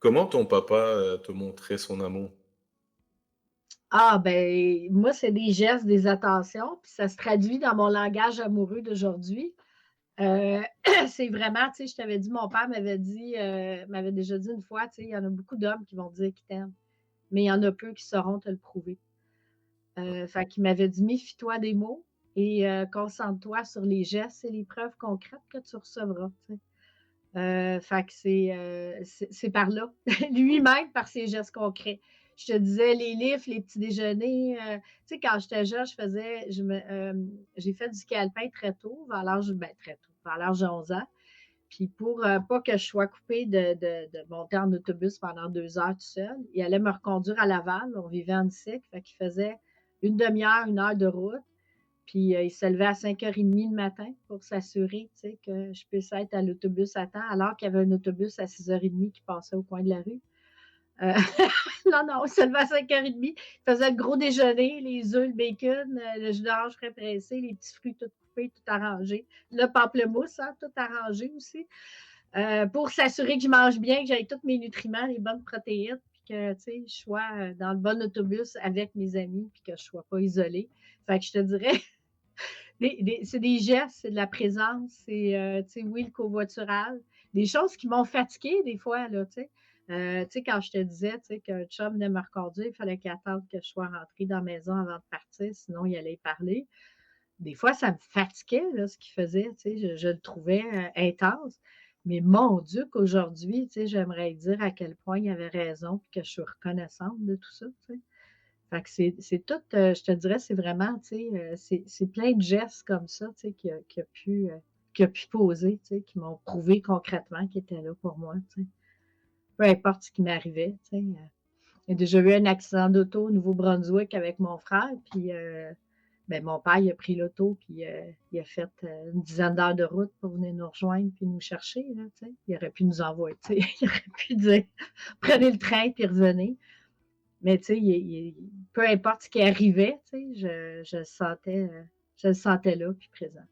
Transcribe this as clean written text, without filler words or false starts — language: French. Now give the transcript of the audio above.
Comment ton papa, te montrait son amour? Ah ben, moi, c'est des gestes, des attentions, puis ça se traduit dans mon langage amoureux d'aujourd'hui. Heu, c'est vraiment, tu sais, je t'avais dit, mon père m'avait déjà dit une fois, tu sais: «Il y en a beaucoup d'hommes qui vont te dire qu'ils t'aiment, mais il y en a peu qui sauront te le prouver». Fait qu'il m'avait dit: «Méfie-toi des mots et concentre-toi sur les gestes et les preuves concrètes que tu recevras», tu sais? Fait que c'est par là. Lui-même par ses gestes concrets. Je te disais les livres, les petits déjeuners, tu sais, quand j'étais jeune, j'ai fait du ski alpin très tôt, très tôt, vers l'âge de 11 ans. Puis pour, pas que je sois coupée de monter en autobus pendant 2 heures tout seul, il allait me reconduire à Laval. On vivait en Nissique, fait qu'il faisait une demi heure, 1 heure de route. Puis, il se levait à 5h30 le matin pour s'assurer, tu sais, que je puisse être à l'autobus à temps, alors qu'il y avait un autobus à 6h30 qui passait au coin de la rue. Heu, non, non, il se levait à 5h30, il faisait le gros déjeuner, les œufs, le bacon, le jus d'orange frais pressé, les petits fruits tout coupés, tout arrangés. Le pamplemousse, hein, tout arrangé aussi, pour s'assurer que je mange bien, que j'aie tous mes nutriments, les bonnes protéines, puis que, tu sais, je sois, dans le bon autobus avec mes amis, puis que je sois pas isolée. Fait que je te dirais c'est des gestes, c'est de la présence, c'est, tu sais, oui, le covoiturage, des choses qui m'ont fatiguée des fois, là, tu sais. Tu sais, quand je te disais, tu sais, qu'un chum venait me reconduire, il fallait qu'il attende que je sois rentrée dans la maison avant de partir, sinon il allait y parler. Des fois, ça me fatiguait, là, ce qu'il faisait, tu sais, je le trouvais, intense. Mais mon Dieu, qu'aujourd'hui, tu sais, j'aimerais dire à quel point il avait raison, puis que je suis reconnaissante de tout ça, tu sais. Fait que c'est tout, je te dirais, c'est vraiment, tu sais, c'est plein de gestes comme ça, tu sais, qu'il a pu poser, tu sais, qui m'ont prouvé concrètement qu'il était là pour moi, tu sais. Peu importe ce qui m'arrivait, tu sais, j'ai déjà eu un accident d'auto au Nouveau-Brunswick avec mon frère, puis, ben, mon père, il a pris l'auto, puis, il a fait, une dizaine d'heures de route pour venir nous rejoindre puis nous chercher, là, tu sais. Il aurait pu nous envoyer, tu sais, il aurait pu dire: «Prenez le train puis revenez». Mais tu sais, peu importe ce qui arrivait, tu sais, je le sentais là puis présent.